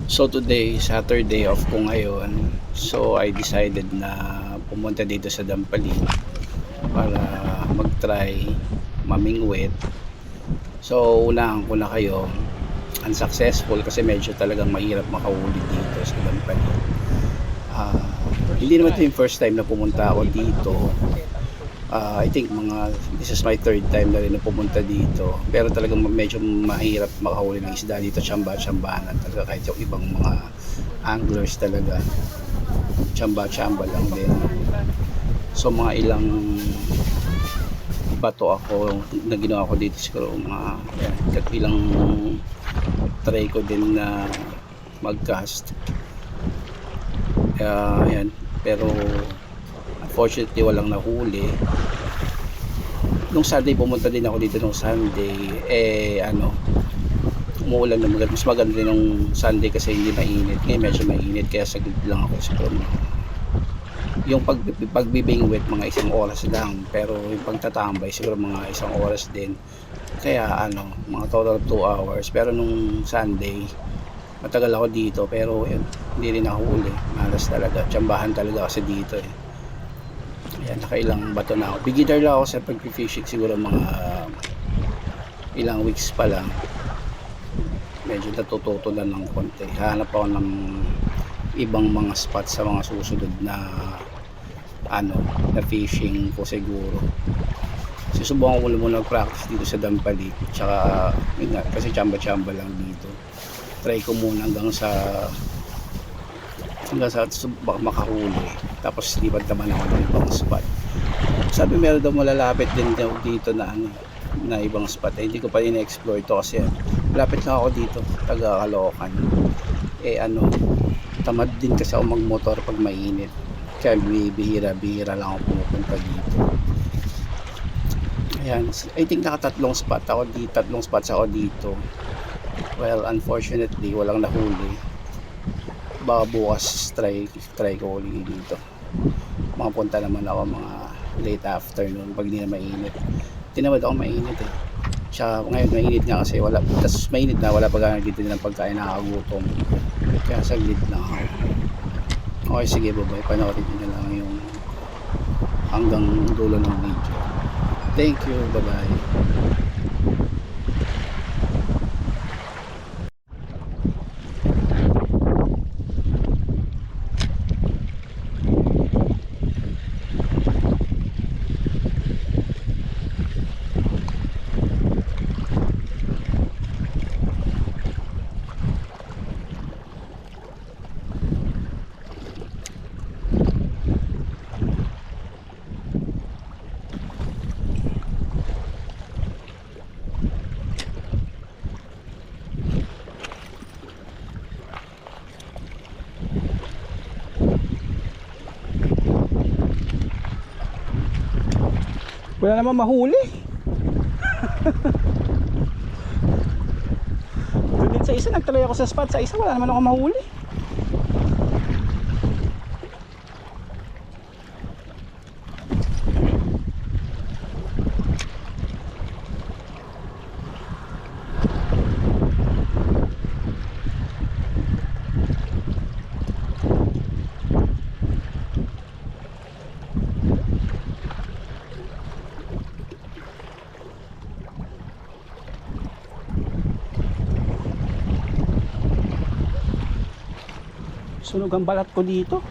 So today, Saturday off ko ngayon. So I decided na pumunta dito sa Dampalin para mag-try mamingwit. So unahan ko na kayo, unsuccessful kasi medyo talagang mahirap makahuli dito sa Dampalin. Hindi naman ito yung first time na pumunta ako dito. I think this is my third time na rin na pumunta dito, pero talagang medyo mahirap makahuli ng isda dito, tsamba-tsambahan talaga, kahit yung ibang mga anglers talaga tsamba-tsamba lang din. So mga ilang bato ako na ginawa ko dito, siguro mga ilang try ko din na mag-cast, yan, pero unfortunately walang nahuli. Nung Sunday pumunta din ako dito nung Sunday, umuulan na, mas maganda din nung Sunday kasi hindi mainit. Ngayon medyo mainit kaya saglit lang ako siguro. Yung pagbibingwit mga isang oras lang, pero yung pagtatambay siguro mga isang oras din. Kaya mga total of 2 hours. Pero nung Sunday matagal ako dito, pero yun, hindi rin nahuli. Malas talaga, tsambahan talaga kasi dito eh. Ayan, nakailang bato na ako. Beginner lang ako sa pag-fishing, siguro mga ilang weeks pa lang. Medyo natututo lang ng konti. Hanap ako ng ibang mga spots sa mga susunod na na fishing ko siguro. Susubukan ko muna mag-practice dito sa Dampali. Tsaka, kasi tsamba-tsamba lang dito. Try ko muna hanggang sa baka makahuli, tapos lipat naman ako ng ibang spot. Sabi meron daw malalapit din dito na na ibang spot, hindi ko pa ina-explore ito kasi malapit lang ako dito, taga Caloocan. Tamad din kasi ako magmotor pag mainit, kaya bihira lang ako pumupunta dito. Ayan, I think tatlong spots ako dito. Well, unfortunately walang nahuli. Baka bukas try ko ulit dito. Makapunta naman ako mga late afternoon pag hindi na mainit. Tinawad ako mainit eh. Tsaka ngayon mainit nga kasi tas mainit na, wala pa gana dito din ng pagkain, nakakagutom. Kaya saglit na ako. Okay, sige, bye-bye. Panoorin nyo na lang yung hanggang dulo ng video. Thank you, bye-bye. Wala naman mahuli. Doon din sa isa, nagtuloy ako sa spot. Sa isa, wala naman ako mahuli. Sunog ang balat ko dito.